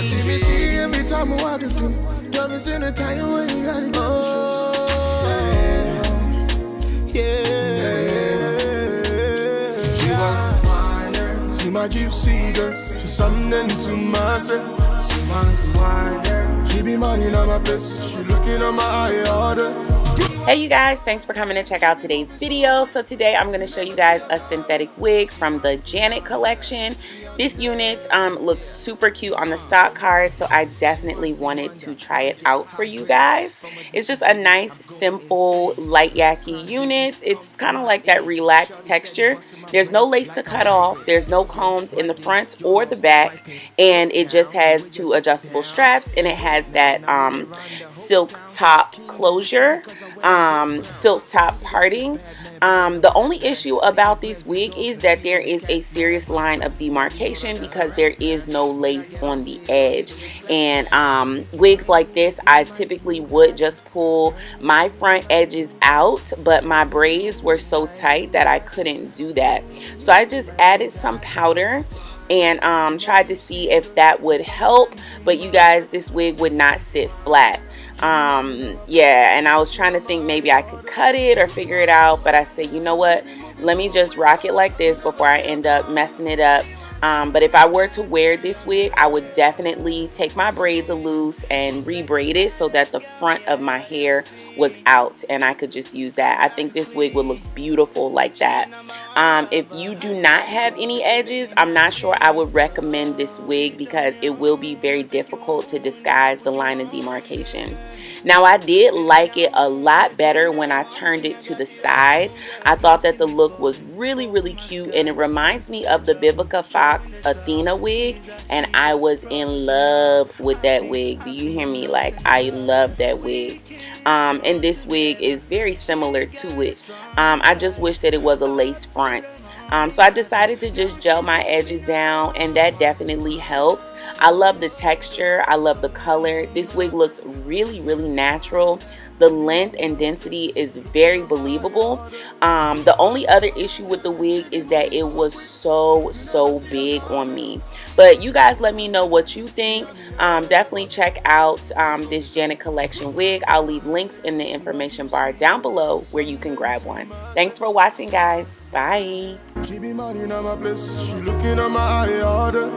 see me see every time I want to do. Diamonds in the time when you got it. She wants wine. See my gypsy girl. She's something to myself. She wants wine. She be money on my place. She looking on my eye order. Hey you guys, thanks for coming to check out today's video. So today I'm going to show you guys a synthetic wig from the Janet collection. This unit looks super cute on the stock card, so I definitely wanted to try it out for you guys. It's just a nice, simple, light yaki unit. It's kind of like that relaxed texture. There's no lace to cut off. There's no combs in the front or the back, and it just has two adjustable straps, and it has that silk top closure, silk top parting. The only issue about this wig is that there is a serious line of demarcation because there is no lace on the edge. And wigs like this, I typically would just pull my front edges out, but my braids were so tight that I couldn't do that. So I just added some powder and tried to see if that would help, but you guys, this wig would not sit flat. Yeah, and I was trying to think maybe I could cut it or figure it out, but I said, you know what, let me just rock it like this before I end up messing it up. But if I were to wear this wig, I would definitely take my braids loose and re-braid it so that the front of my hair was out and I could just use that. I think this wig would look beautiful like that. If you do not have any edges, I'm not sure I would recommend this wig because it will be very difficult to disguise the line of demarcation. Now, I did like it a lot better when I turned it to the side. I thought that the look was really, really cute, and it reminds me of the Vivica Fox Athena wig, and I was in love with that wig. Do you hear me? Like, I love that wig. And this wig is very similar to it. I just wish that it was a lace front. So I decided to just gel my edges down, and that definitely helped. I love the texture. I love the color. This wig looks really, really natural. The length and density is very believable. The only other issue with the wig is that it was so big on me. But you guys let me know what you think. Definitely check out this Janet collection wig. I'll leave links in the information bar down below where you can grab one. Thanks for watching, guys. Bye. She be money on my place. She looking on my eye order.